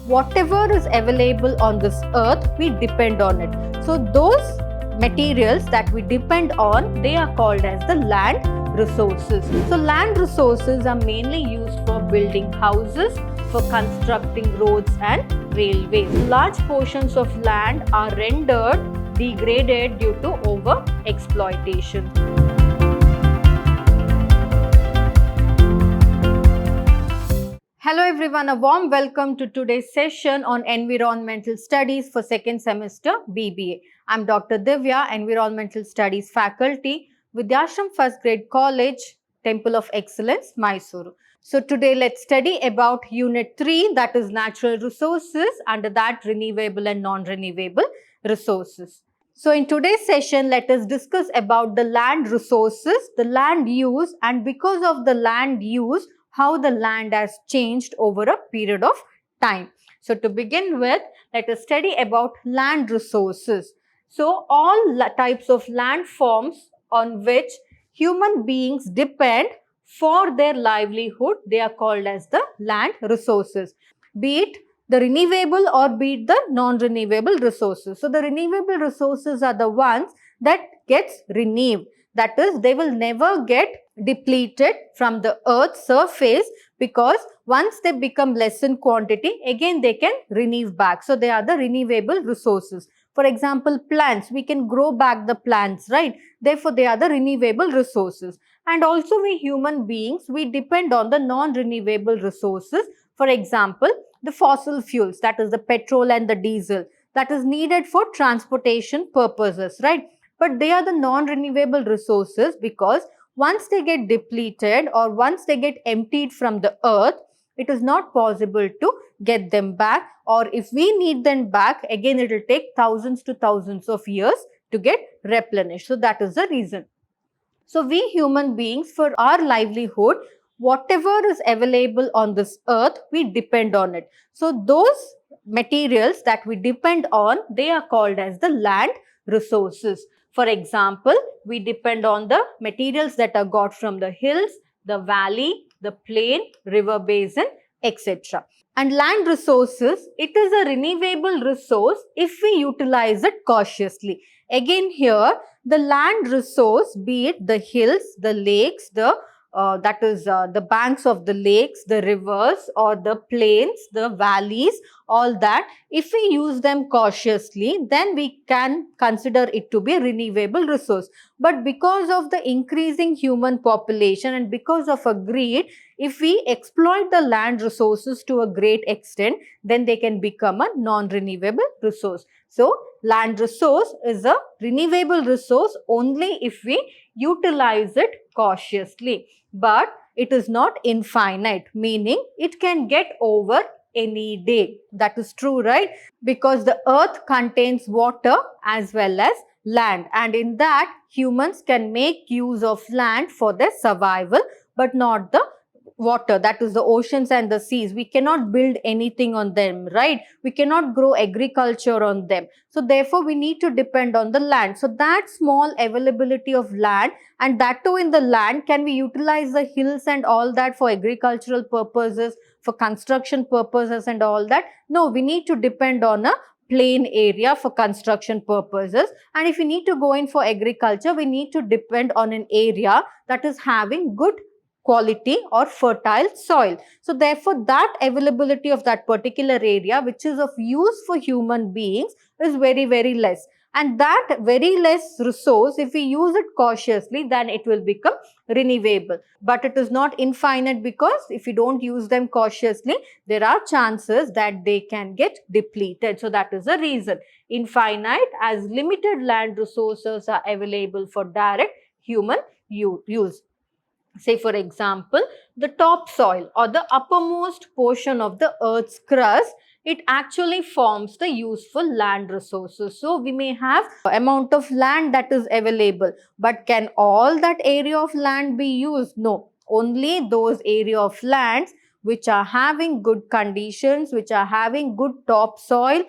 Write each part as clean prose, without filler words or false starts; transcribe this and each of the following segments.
whatever is available on this earth, we depend on it. So those materials that we depend on, they are called as the land resources. So land resources are mainly used for building houses, for constructing roads and railways. Large portions of land are rendered degraded due to over-exploitation. Hello everyone, a warm welcome to today's session on Environmental Studies for second semester B.BA. I'm Dr. Divya, Environmental Studies faculty, Vidhyaashram First Grade College, Temple of Excellence, MYSURU. So today let's study about Unit 3, that is Natural Resources, under that Renewable and Non-Renewable Resources. So in today's session, let us discuss about the land resources, the land use, and because of the land use, how the land has changed over a period of time. So to begin with, let us study about land resources. So all types of land forms on which human beings depend for their livelihood, they are called as the land resources, be it the renewable or be it the non-renewable resources. So the renewable resources are the ones that gets renewed. That is, they will never get depleted from the earth's surface, because once they become less in quantity, again they can renew back. So they are the renewable resources. For example, plants, we can grow back the plants, right? Therefore, they are the renewable resources. And also we human beings, we depend on the non-renewable resources. For example, the fossil fuels, that is the petrol and the diesel, that is needed for transportation purposes, right? But they are the non-renewable resources because once they get depleted or once they get emptied from the earth, it is not possible to get them back, or if we need them back, again it will take thousands to thousands of years to get replenished. So that is the reason. So we human beings, for our livelihood, whatever is available on this earth, we depend on it. So those materials that we depend on, they are called as the land resources. For example, we depend on the materials that are got from the hills, the valley, the plain, river basin, etc. And land resources, it is a renewable resource if we utilize it cautiously. Again here, the land resource, be it the hills, the lakes, the banks of the lakes, the rivers or the plains, the valleys, all that, if we use them cautiously, then we can consider it to be a renewable resource. But because of the increasing human population and because of a greed, if we exploit the land resources to a great extent, then they can become a non-renewable resource. So, land resource is a renewable resource only if we utilize it cautiously. But it is not infinite, meaning it can get over any day. That is true, right? Because the earth contains water as well as land, and in that humans can make use of land for their survival, but not the water, that is the oceans and the seas. We cannot build anything on them, right? We cannot grow agriculture on them. So therefore, we need to depend on the land. So that small availability of land, and that too in the land, can we utilize the hills and all that for agricultural purposes, for construction purposes and all that? No, we need to depend on a plain area for construction purposes. And if we need to go in for agriculture, we need to depend on an area that is having good quality or fertile soil. So therefore, that availability of that particular area which is of use for human beings is very, very less. And that very less resource, if we use it cautiously, then it will become renewable. But it is not infinite, because if you don't use them cautiously, there are chances that they can get depleted. So that is the reason. Infinite, as limited land resources are available for direct human use. Say for example, the topsoil or the uppermost portion of the earth's crust, it actually forms the useful land resources. So we may have amount of land that is available, but can all that area of land be used? No, only those area of lands which are having good conditions, which are having good topsoil,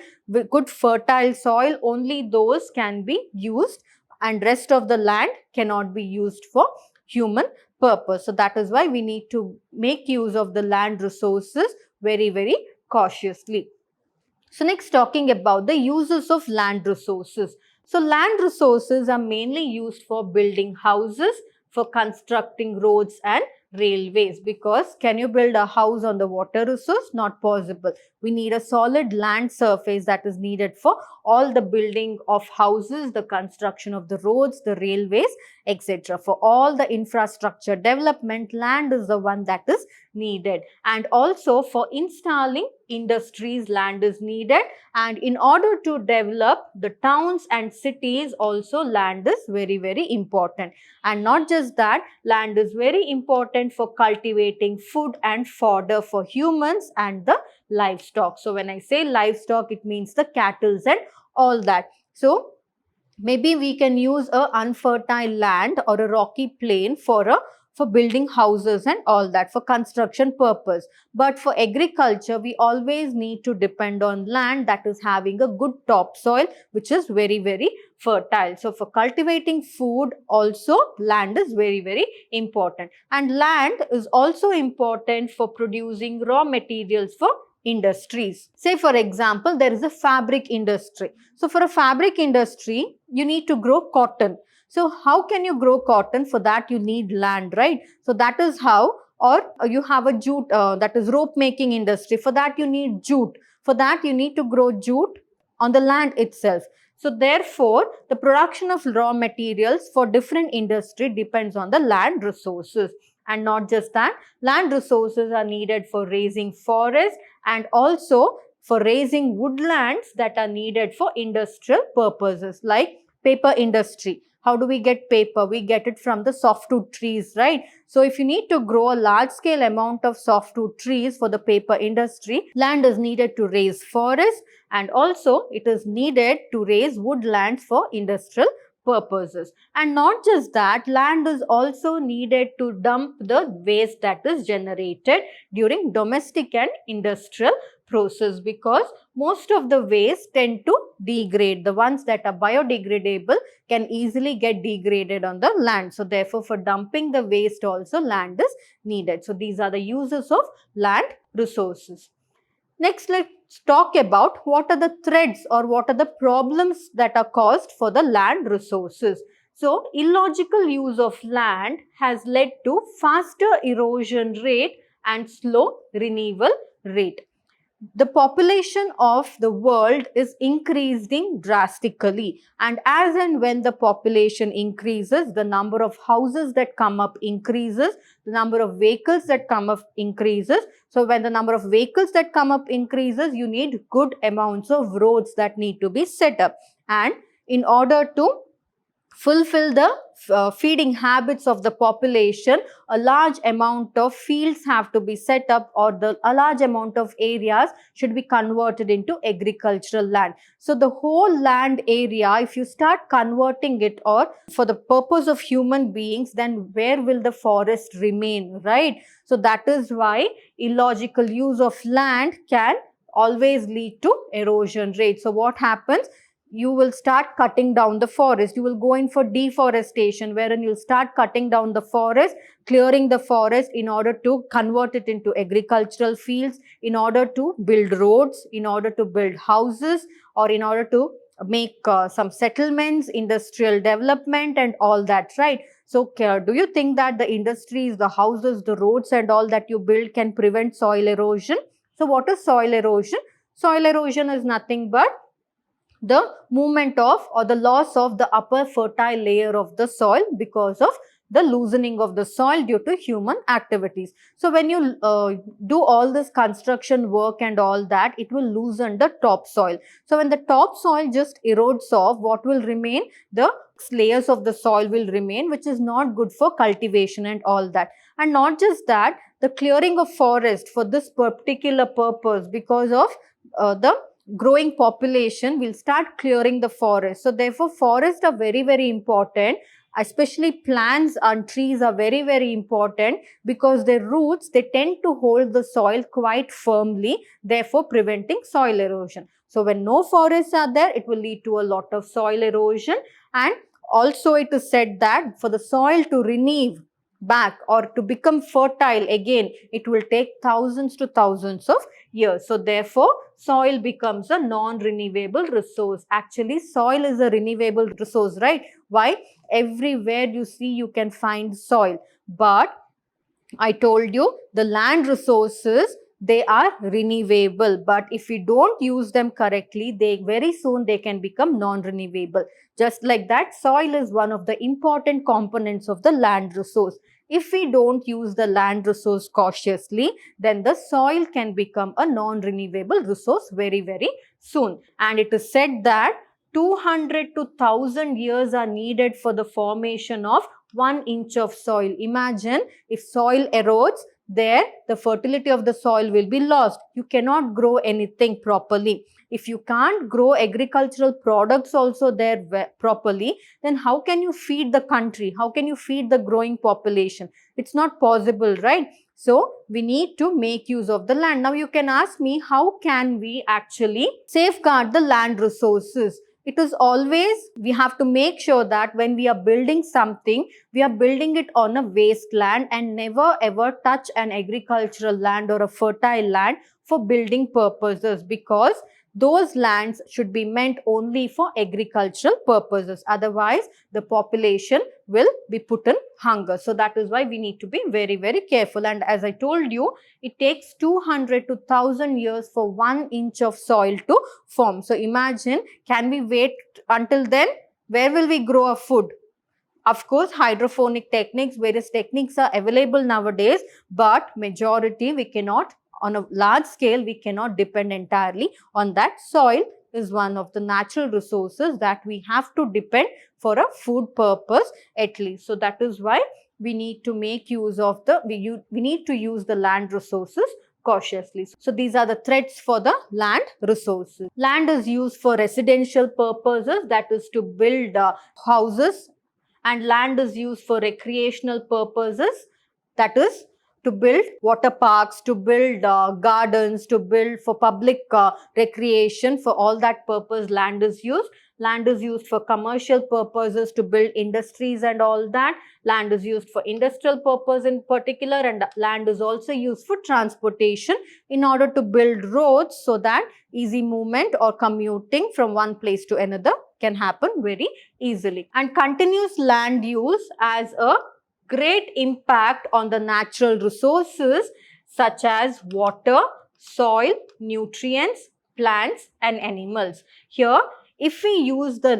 good fertile soil, only those can be used, and rest of the land cannot be used for human purpose. So that is why we need to make use of the land resources very, very cautiously. So next, talking about the uses of land resources. So land resources are mainly used for building houses, for constructing roads and railways, because can you build a house on the water resource? Not possible. We need a solid land surface that is needed for all the building of houses, the construction of the roads, the railways, etc. For all the infrastructure development, land is the one that is needed. And also for installing industries, land is needed. And in order to develop the towns and cities, also land is very, very important. And not just that, land is very important for cultivating food and fodder for humans and the livestock. So when I say livestock, it means the cattle and all that. So maybe we can use a unfertile land or a rocky plain for building houses and all that, for construction purpose. But for agriculture, we always need to depend on land that is having a good topsoil, which is very, very fertile. So for cultivating food also, land is very, very important. And land is also important for producing raw materials for industries. Say for example, there is a fabric industry. So for a fabric industry, you need to grow cotton. So how can you grow cotton? For that you need land, right? So that is how. Or you have a jute, that is rope making industry. For that you need jute. For that you need to grow jute on the land itself. So therefore, the production of raw materials for different industry depends on the land resources. And not just that, land resources are needed for raising forests and also for raising woodlands that are needed for industrial purposes, like paper industry. How do we get paper? We get it from the softwood trees, right? So if you need to grow a large scale amount of softwood trees for the paper industry, land is needed to raise forests, and also it is needed to raise woodlands for industrial purposes. And not just that, land is also needed to dump the waste that is generated during domestic and industrial process, because most of the waste tend to degrade. The ones that are biodegradable can easily get degraded on the land. So therefore, for dumping the waste also, land is needed. So these are the uses of land resources. Next, let's talk about what are the threats or what are the problems that are caused for the land resources. So, illogical use of land has led to faster erosion rate and slow renewal rate. The population of the world is increasing drastically, and as and when the population increases, the number of houses that come up increases, the number of vehicles that come up increases. So when the number of vehicles that come up increases, you need good amounts of roads that need to be set up. And in order to fulfill the feeding habits of the population, a large amount of fields have to be set up, or a large amount of areas should be converted into agricultural land. So the whole land area, if you start converting it or for the purpose of human beings, then where will the forest remain, right? So that is why illogical use of land can always lead to erosion rate. So what happens? You will start cutting down the forest. You will go in for deforestation, wherein you'll start cutting down the forest, clearing the forest in order to convert it into agricultural fields, in order to build roads, in order to build houses, or in order to make some settlements, industrial development and all that, right? So do you think that the industries, the houses, the roads and all that you build can prevent soil erosion? So what is soil erosion? Soil erosion is nothing but the movement of or the loss of the upper fertile layer of the soil because of the loosening of the soil due to human activities. So when you do all this construction work and all that, it will loosen the topsoil. So when the topsoil just erodes off, what will remain? The layers of the soil will remain, which is not good for cultivation and all that. And not just that, the clearing of forest for this particular purpose, because of the growing population, will start clearing the forest. So therefore, forests are very, very important. Especially plants and trees are very, very important, because their roots, they tend to hold the soil quite firmly, therefore preventing soil erosion. So when no forests are there, it will lead to a lot of soil erosion. And also it is said that for the soil to renew, back or to become fertile again, it will take thousands to thousands of years. So therefore, soil becomes a non-renewable resource. Actually, soil is a renewable resource, right? Why? Everywhere you see, you can find soil. But I told you the land resources, they are renewable, but if we don't use them correctly, very soon they can become non-renewable. Just like that, soil is one of the important components of the land resource. If we don't use the land resource cautiously, then the soil can become a non-renewable resource very, very soon. And it is said that 200 to 1000 years are needed for the formation of 1 inch of soil. Imagine, if soil erodes, there the fertility of the soil will be lost. You cannot grow anything properly. If you can't grow agricultural products also there properly, then how can you feed the country? How can you feed the growing population? It's not possible, right? So we need to make use of the land. Now you can ask me, how can we actually safeguard the land resources? It is always, we have to make sure that when we are building something, we are building it on a wasteland and never ever touch an agricultural land or a fertile land for building purposes, because those lands should be meant only for agricultural purposes. Otherwise, the population will be put in hunger. So that is why we need to be very, very careful. And as I told you, it takes 200 to 1000 years for 1 inch of soil to form. So imagine, can we wait until then? Where will we grow our food? Of course, hydroponic techniques, various techniques are available nowadays, but majority we cannot, on a large scale, we cannot depend entirely on that. Soil is one of the natural resources that we have to depend for a food purpose at least. So that is why we need to make use of we need to use the land resources cautiously. So these are the threats for the land resources. Land is used for residential purposes, that is to build houses, and land is used for recreational purposes, that is to build water parks, to build gardens, to build for public recreation. For all that purpose, land is used. Land is used for commercial purposes, to build industries and all that. Land is used for industrial purpose in particular, and land is also used for transportation in order to build roads so that easy movement or commuting from one place to another can happen very easily. And continuous land use has a great impact on the natural resources such as water, soil, nutrients, plants and animals. Here, if we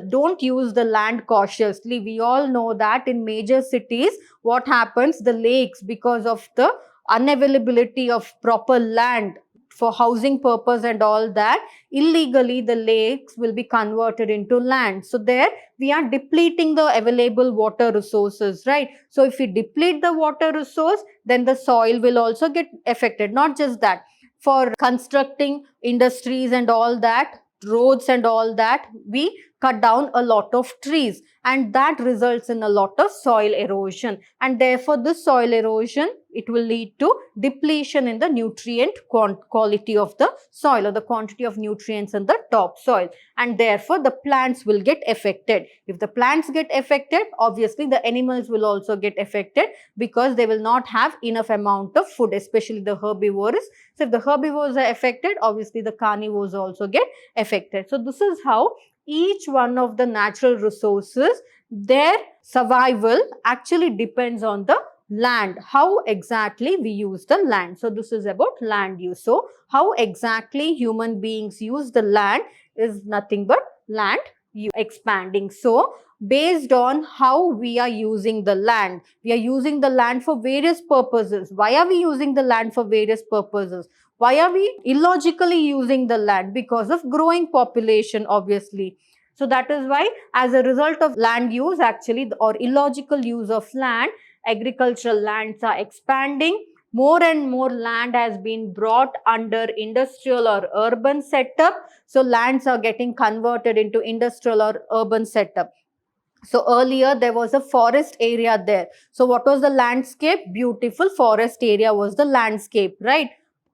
don't use the land cautiously, we all know that in major cities, what happens? The lakes, because of the unavailability of proper land for housing purpose and all that, illegally the lakes will be converted into land. So there we are depleting the available water resources, right? So if we deplete the water resource, then the soil will also get affected. Not just that, for constructing industries and all that, roads and all that, we cut down a lot of trees, and that results in a lot of soil erosion, and therefore this soil erosion, it will lead to depletion in the nutrient quality of the soil, or the quantity of nutrients in the topsoil, and therefore the plants will get affected. If the plants get affected, obviously the animals will also get affected, because they will not have enough amount of food, especially the herbivores. So if the herbivores are affected, obviously the carnivores also get affected. So this is how each one of the natural resources, their survival actually depends on the land, how exactly we use the land. So this is about land use. So how exactly human beings use the land is nothing but land expanding. So based on how we are using the land, we are using the land for various purposes. Why are we using the land for various purposes? Why are we illogically using the land? Because of growing population, obviously. So that is why, as a result of land use actually, or illogical use of land, agricultural lands are expanding. More and more land has been brought under industrial or urban setup. So lands are getting converted into industrial or urban setup. So earlier there was a forest area there. So what was the landscape? Beautiful forest area was the landscape, right?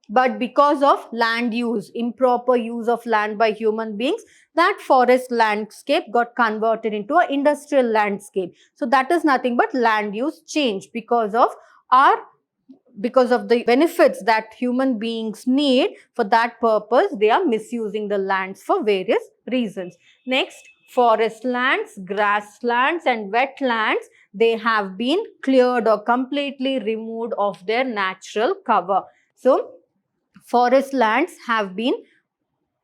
But because of land use, improper use of land by human beings, that forest landscape got converted into an industrial landscape. So that is nothing but land use change because of the benefits that human beings need. For that purpose, they are misusing the lands for various reasons. Next, forest lands, grasslands and wetlands, they have been cleared or completely removed of their natural cover. So forest lands have been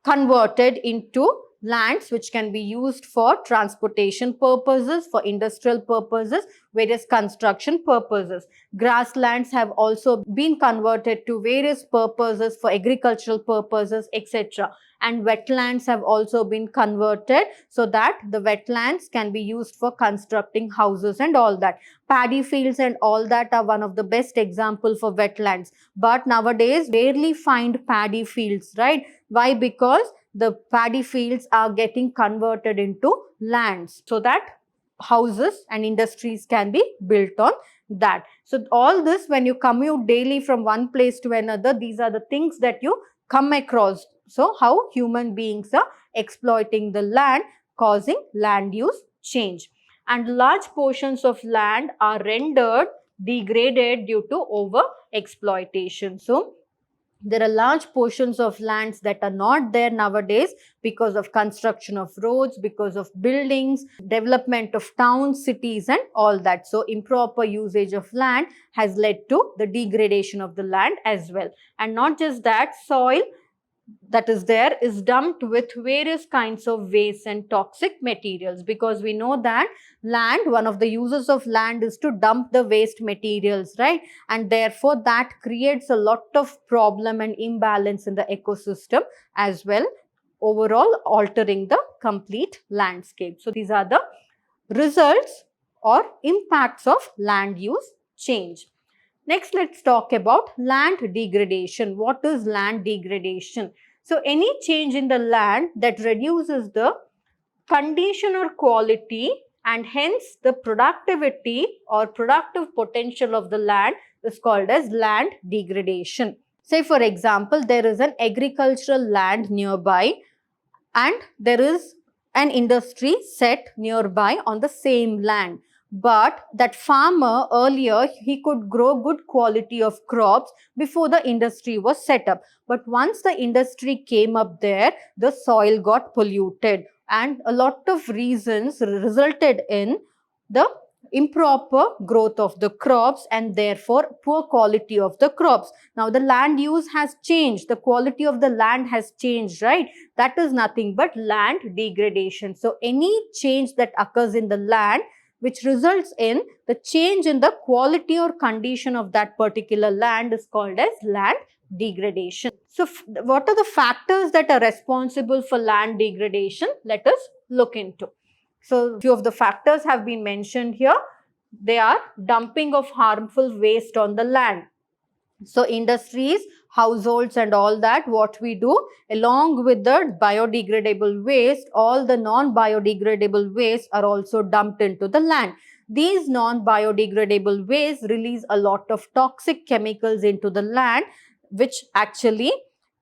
converted into lands which can be used for transportation purposes, for industrial purposes, various construction purposes. Grasslands have also been converted to various purposes for agricultural purposes, etc. And wetlands have also been converted so that the wetlands can be used for constructing houses and all that. Paddy fields and all that are one of the best examples for wetlands. But nowadays, rarely find paddy fields, right? Why? Because the paddy fields are getting converted into lands so that houses and industries can be built on that. So all this, when you commute daily from one place to another, these are the things that you come across. So how human beings are exploiting the land, causing land use change. And large portions of land are rendered degraded due to over exploitation. So there are large portions of lands that are not there nowadays because of construction of roads, because of buildings, development of towns, cities and all that. So improper usage of land has led to the degradation of the land as well. And not just that, soil that is there is dumped with various kinds of waste and toxic materials, because we know that land, one of the uses of land is to dump the waste materials, right? And therefore that creates a lot of problem and imbalance in the ecosystem as well, overall altering the complete landscape. So these are the results or impacts of land use change. Next, let's talk about land degradation. What is land degradation? So, any change in the land that reduces the condition or quality and hence the productivity or productive potential of the land is called as land degradation. Say for example, there is an agricultural land nearby and there is an industry set nearby on the same land. But that farmer earlier, he could grow good quality of crops before the industry was set up. But once the industry came up there, the soil got polluted and a lot of reasons resulted in the improper growth of the crops and therefore poor quality of the crops. Now the land use has changed, the quality of the land has changed, right? That is nothing but land degradation. So any change that occurs in the land which results in the change in the quality or condition of that particular land is called as land degradation. So what are the factors that are responsible for land degradation? Let us look into. So few of the factors have been mentioned here. They are dumping of harmful waste on the land. So industries, households and all that, what we do, along with the biodegradable waste, all the non-biodegradable waste are also dumped into the land. These non-biodegradable waste release a lot of toxic chemicals into the land, which actually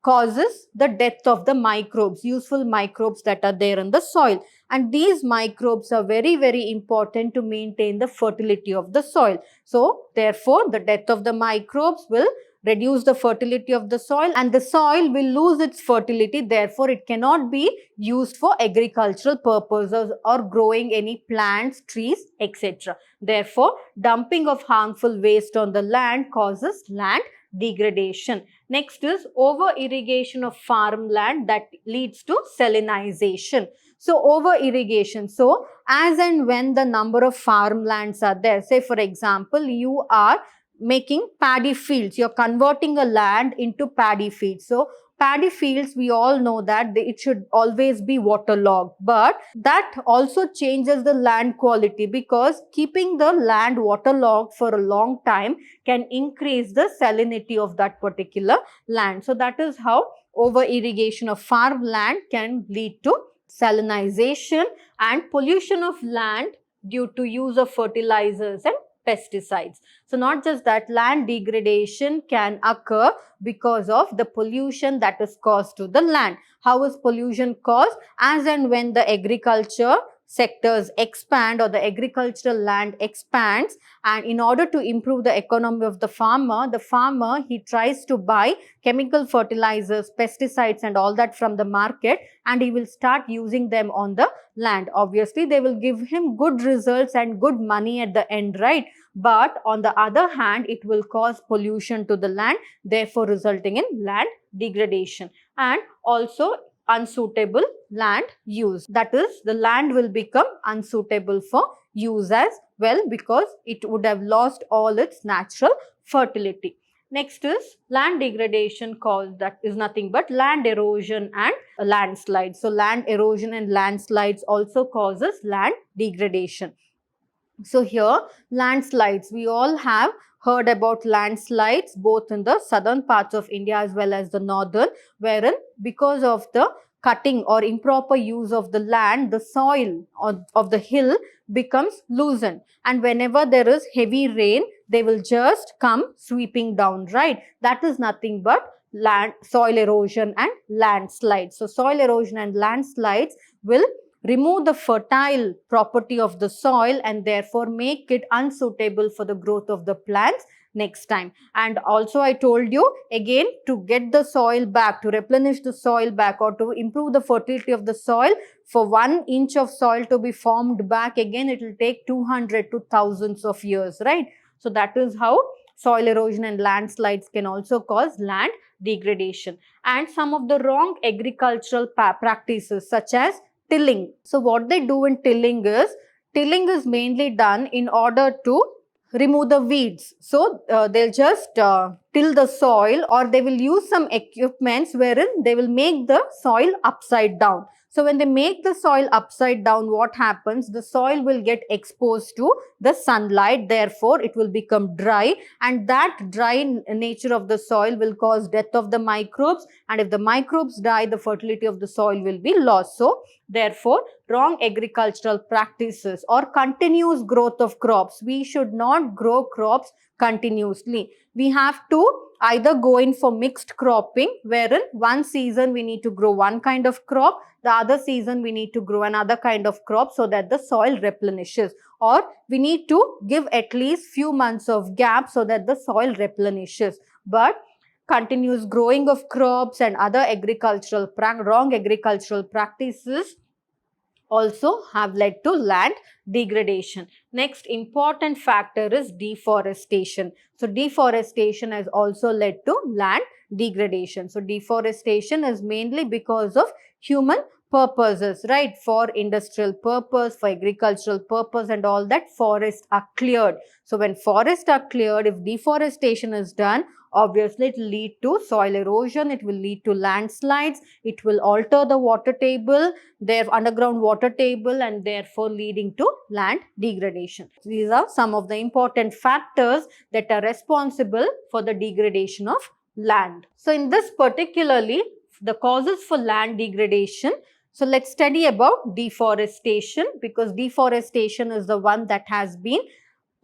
causes the death of the microbes, useful microbes that are there in the soil. And these microbes are very, very important to maintain the fertility of the soil. So, therefore, the death of the microbes will reduce the fertility of the soil and the soil will lose its fertility. Therefore, it cannot be used for agricultural purposes or growing any plants, trees, etc. Therefore, dumping of harmful waste on the land causes land degradation. Next is over irrigation of farmland that leads to salinization. So over irrigation. So as and when the number of farmlands are there, say for example, you are making paddy fields, you're converting a land into paddy fields. So paddy fields, we all know that it should always be waterlogged, but that also changes the land quality, because keeping the land waterlogged for a long time can increase the salinity of that particular land. So that is how over irrigation of farmland can lead to salinization and pollution of land due to use of fertilizers and pesticides. So not just that, land degradation can occur because of the pollution that is caused to the land. How is pollution caused? As and when the agriculture sectors expand or the agricultural land expands, and in order to improve the economy of the farmer he tries to buy chemical fertilizers, pesticides and all that from the market, and he will start using them on the land. Obviously they will give him good results and good money at the end, right? But on the other hand, it will cause pollution to the land, therefore resulting in land degradation and also unsuitable land use. That is, the land will become unsuitable for use as well because it would have lost all its natural fertility. Next is land degradation caused, that is nothing but land erosion and landslides. So land erosion and landslides also causes land degradation. So here landslides, we all have heard about landslides both in the southern parts of India as well as the northern, wherein because of the cutting or improper use of the land, the soil of the hill becomes loosened, and whenever there is heavy rain, they will just come sweeping down, right? That is nothing but soil erosion and landslides. So soil erosion and landslides will remove the fertile property of the soil and therefore make it unsuitable for the growth of the plants next time. And also I told you again, to get the soil back, to replenish the soil back or to improve the fertility of the soil, for 1 inch of soil to be formed back again, it will take 200 to thousands of years, right? So that is how soil erosion and landslides can also cause land degradation. And some of the wrong agricultural practices such as tilling. So what they do in tilling is mainly done in order to remove the weeds. So they'll just till the soil, or they will use some equipments wherein they will make the soil upside down. So when they make the soil upside down, what happens? The soil will get exposed to the sunlight, therefore it will become dry, and that dry nature of the soil will cause death of the microbes, and if the microbes die, the fertility of the soil will be lost. So therefore, wrong agricultural practices or continuous growth of crops. We should not grow crops continuously. We have to either go in for mixed cropping, wherein one season we need to grow one kind of crop, the other season we need to grow another kind of crop so that the soil replenishes, or we need to give at least few months of gap so that the soil replenishes. But continuous growing of crops and other wrong agricultural practices also have led to land degradation. Next important factor is deforestation. So deforestation has also led to land degradation. So deforestation is mainly because of human purposes, right? For industrial purpose, for agricultural purpose and all that, forests are cleared. So when forests are cleared, if deforestation is done, obviously it will lead to soil erosion, it will lead to landslides, it will alter the water table, their underground water table, and therefore leading to land degradation. These are some of the important factors that are responsible for the degradation of land. So in this particularly, the causes for land degradation, so let's study about deforestation, because deforestation is the one that has been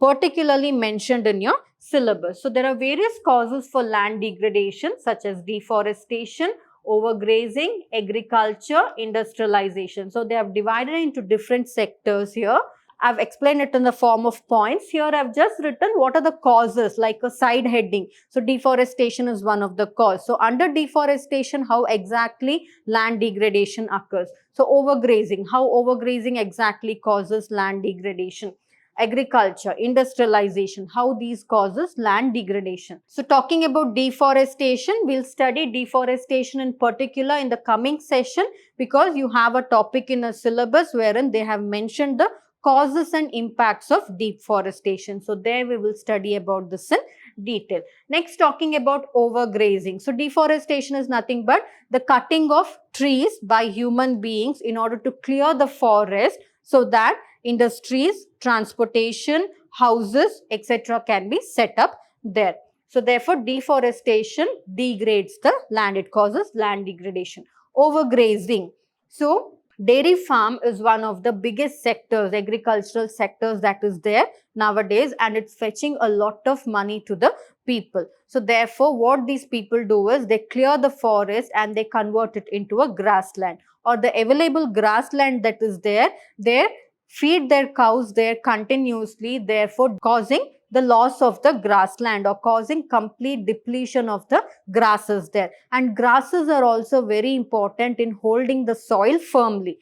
particularly mentioned in your syllabus. So there are various causes for land degradation such as deforestation, overgrazing, agriculture, industrialization. So they have divided into different sectors here. I've explained it in the form of points. Here I've just written what are the causes, like a side heading. So deforestation is one of the cause. So under deforestation, how exactly land degradation occurs? So overgrazing, how overgrazing exactly causes land degradation? Agriculture, industrialization, how these causes land degradation. So talking about deforestation, we'll study deforestation in particular in the coming session, because you have a topic in a syllabus wherein they have mentioned the causes and impacts of deforestation. So there we will study about this in detail. Next, talking about overgrazing. So deforestation is nothing but the cutting of trees by human beings in order to clear the forest so that industries, transportation, houses, etc. can be set up there. So therefore, deforestation degrades the land. It causes land degradation. Overgrazing. So Dairy farm is one of the biggest sectors, agricultural sectors that is there nowadays, and it's fetching a lot of money to the people. So therefore, what these people do is they clear the forest and they convert it into a grassland, or the available grassland that is there, they feed their cows there continuously, therefore causing the loss of the grassland or causing complete depletion of the grasses there. And grasses are also very important in holding the soil firmly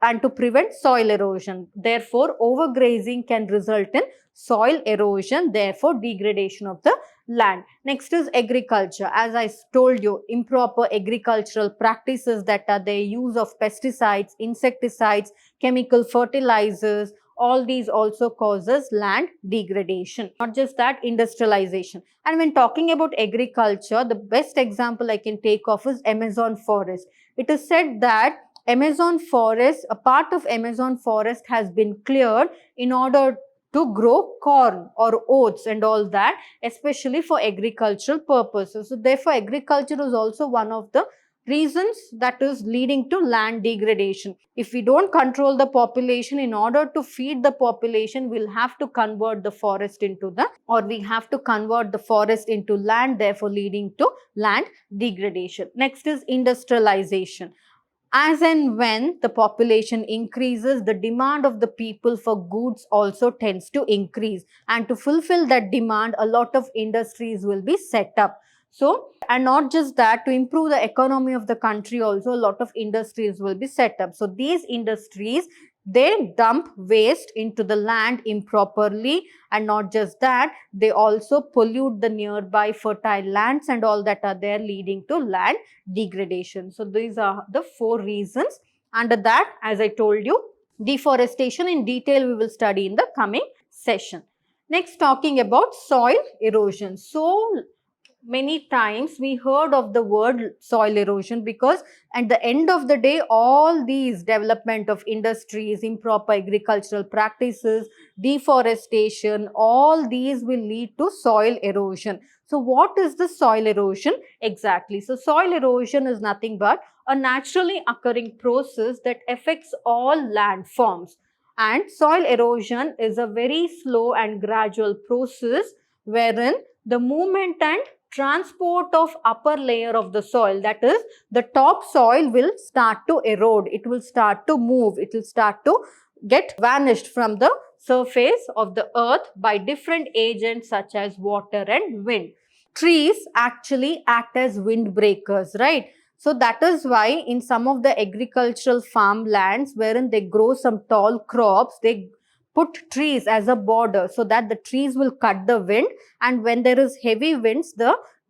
and to prevent soil erosion. Therefore, overgrazing can result in soil erosion, therefore degradation of the land. Next is agriculture. As I told you, improper agricultural practices, that are the use of pesticides, insecticides, chemical fertilizers, all these also causes land degradation. Not just that, industrialization. And when talking about agriculture, the best example I can take of is Amazon forest. It is said that Amazon forest, a part of Amazon forest has been cleared in order to grow corn or oats and all that, especially for agricultural purposes. So therefore, agriculture is also one of the reasons that is leading to land degradation. If we don't control the population, in order to feed the population, we'll have to convert the forest into we have to convert the forest into land, therefore leading to land degradation. Next is industrialization. As and when the population increases, the demand of the people for goods also tends to increase. And to fulfill that demand, a lot of industries will be set up. So, and not just that, to improve the economy of the country also, a lot of industries will be set up. So, these industries, they dump waste into the land improperly, and not just that, they also pollute the nearby fertile lands and all that are there, leading to land degradation. So these are the 4 reasons. Under that, as I told you, deforestation in detail we will study in the coming session. Next, talking about soil erosion. So many times we heard of the word soil erosion, because at the end of the day, all these development of industries, improper agricultural practices, deforestation, all these will lead to soil erosion. So what is the soil erosion exactly? So soil erosion is nothing but a naturally occurring process that affects all landforms. And soil erosion is a very slow and gradual process wherein the movement and transport of upper layer of the soil, that is the top soil, will start to erode. It will start to move. It will start to get vanished from the surface of the earth by different agents such as water and wind. Trees actually act as windbreakers, right? So that is why in some of the agricultural farmlands wherein they grow some tall crops, they put trees as a border so that the trees will cut the wind, and when there is heavy winds,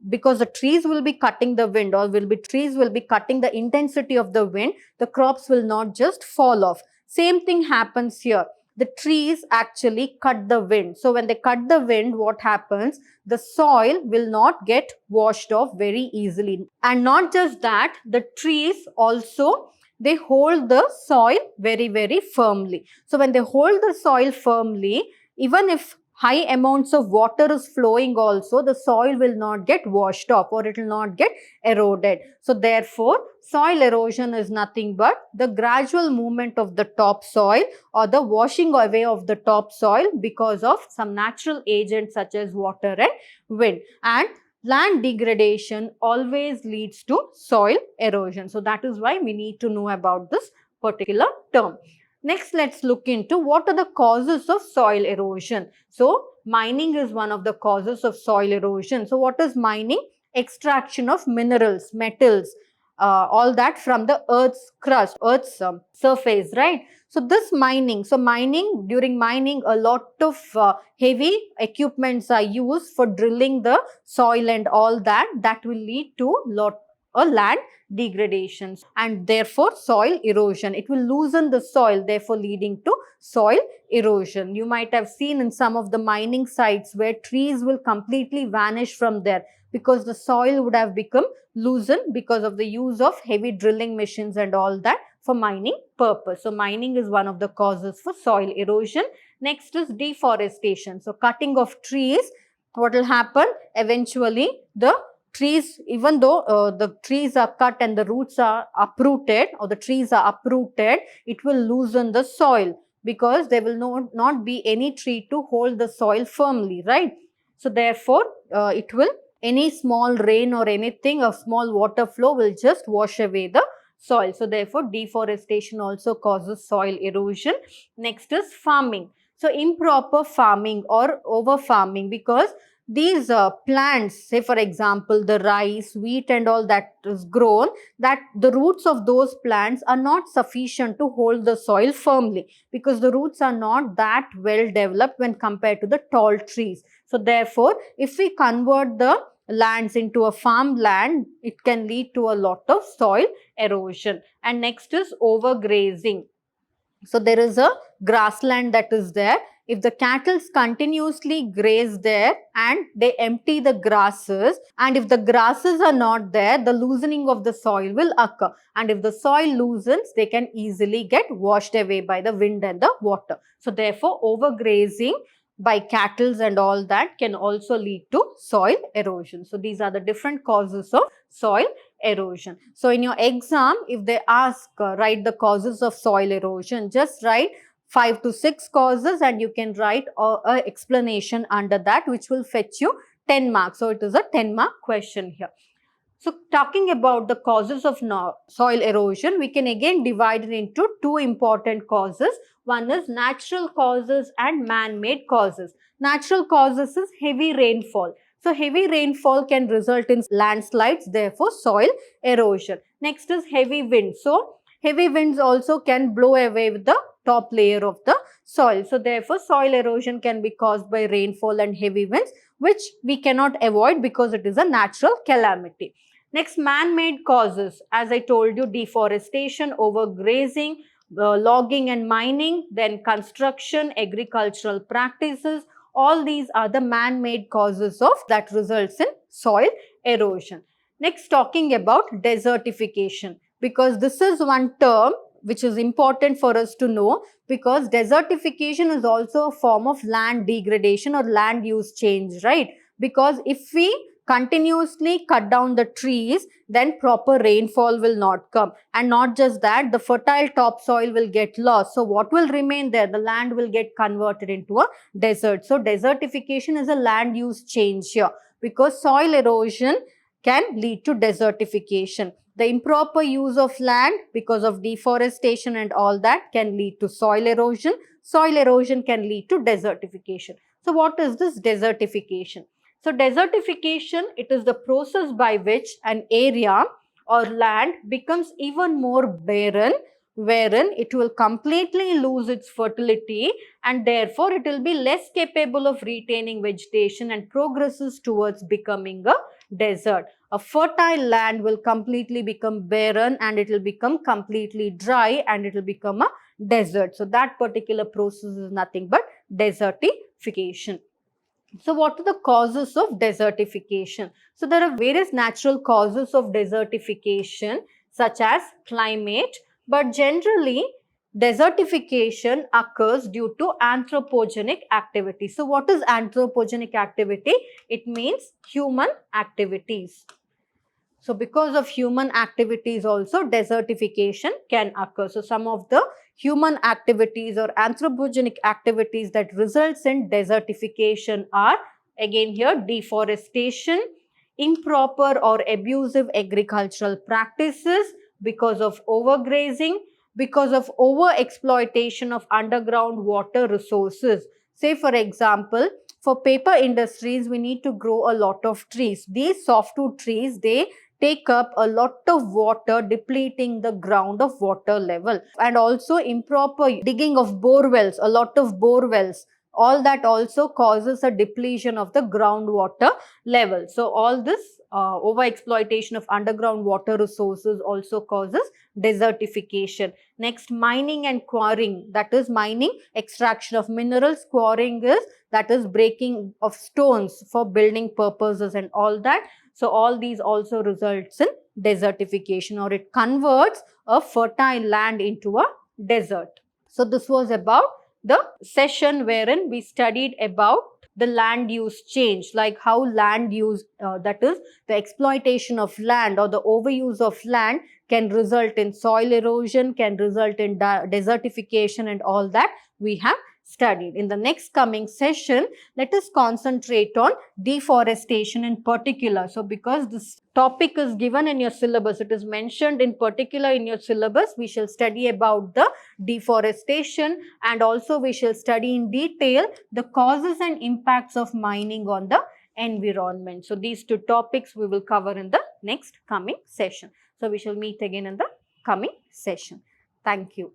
because the trees will be cutting the wind, or trees will be cutting the intensity of the wind, the crops will not just fall off. Same thing happens here. The trees actually cut the wind. So when they cut the wind, what happens? The soil will not get washed off very easily. And not just that, the trees also, they hold the soil very, very firmly. So when they hold the soil firmly, even if high amounts of water is flowing also, the soil will not get washed off, or it will not get eroded. So therefore, soil erosion is nothing but the gradual movement of the topsoil, or the washing away of the topsoil because of some natural agents such as water and wind. And land degradation always leads to soil erosion. So that is why we need to know about this particular term. Next, let's look into what are the causes of soil erosion. So mining is one of the causes of soil erosion. So what is mining? Extraction of minerals, metals, all that from the earth's crust, earth's surface, right? So this mining, during mining, a lot of heavy equipments are used for drilling the soil and all that. That will lead to land degradation and therefore soil erosion. It will loosen the soil, therefore leading to soil erosion. You might have seen in some of the mining sites where trees will completely vanish from there because the soil would have become loosened because of the use of heavy drilling machines and all that for mining purpose. So mining is one of the causes for soil erosion. Next is deforestation. So cutting of trees, what will happen? Eventually the trees, even though the trees are cut and the roots are uprooted or the trees are uprooted, it will loosen the soil because there will not be any tree to hold the soil firmly, right? So therefore, any small rain or anything, a small water flow will just wash away the soil. So therefore, deforestation also causes soil erosion. Next is farming. So improper farming or over farming, because these plants, say for example the rice, wheat and all that is grown, that the roots of those plants are not sufficient to hold the soil firmly because the roots are not that well developed when compared to the tall trees. So therefore, if we convert the lands into a farmland, it can lead to a lot of soil erosion. And next is overgrazing. So there is a grassland that is there. If the cattle continuously graze there and they empty the grasses, and if the grasses are not there, the loosening of the soil will occur. And if the soil loosens, they can easily get washed away by the wind and the water. So therefore, overgrazing by cattle and all that can also lead to soil erosion. So these are the different causes of soil erosion. So in your exam, if they ask write the causes of soil erosion, just write 5 to 6 causes and you can write a explanation under that, which will fetch you 10 marks. So it is a 10-mark question here. So talking about the causes of soil erosion, we can again divide it into two important causes. One is natural causes and man-made causes. Natural causes is heavy rainfall. So heavy rainfall can result in landslides, therefore soil erosion. Next is heavy wind. So heavy winds also can blow away with the top layer of the soil. So therefore soil erosion can be caused by rainfall and heavy winds, which we cannot avoid because it is a natural calamity. Next, man-made causes. As I told you, deforestation, overgrazing, logging and mining, then construction, agricultural practices. All these are the man-made causes of that results in soil erosion. Next, talking about desertification, because this is one term which is important for us to know, because desertification is also a form of land degradation or land use change, right? Because if we continuously cut down the trees, then proper rainfall will not come. And not just that, the fertile topsoil will get lost. So what will remain there? The land will get converted into a desert. So desertification is a land use change here, because soil erosion can lead to desertification. The improper use of land because of deforestation and all that can lead to soil erosion. Soil erosion can lead to desertification. So what is this desertification? So desertification, it is the process by which an area or land becomes even more barren, wherein it will completely lose its fertility and therefore it will be less capable of retaining vegetation and progresses towards becoming a desert. A fertile land will completely become barren and it will become completely dry and it will become a desert. So that particular process is nothing but desertification. So what are the causes of desertification? So there are various natural causes of desertification such as climate, but generally desertification occurs due to anthropogenic activity. So what is anthropogenic activity? It means human activities. So because of human activities also desertification can occur. So some of the human activities or anthropogenic activities that results in desertification are again here deforestation, improper or abusive agricultural practices, because of overgrazing, because of over-exploitation of underground water resources. Say for example, for paper industries, we need to grow a lot of trees. These softwood trees, they take up a lot of water, depleting the ground of water level. And also improper digging of bore wells, a lot of bore wells. All that also causes a depletion of the groundwater level. So all this over-exploitation of underground water resources also causes desertification. Next, mining and quarrying, that is mining, extraction of minerals. Quarrying is, that is breaking of stones for building purposes and all that. So all these also results in desertification, or it converts a fertile land into a desert. So this was about the session wherein we studied about the land use change, like how land use, that is the exploitation of land or the overuse of land, can result in soil erosion, can result in desertification, and all that we have studied. In the next coming session, let us concentrate on deforestation in particular. So because this topic is given in your syllabus, it is mentioned in particular in your syllabus, we shall study about the deforestation, and also we shall study in detail the causes and impacts of mining on the environment. So these two topics we will cover in the next coming session. So we shall meet again in the coming session. Thank you.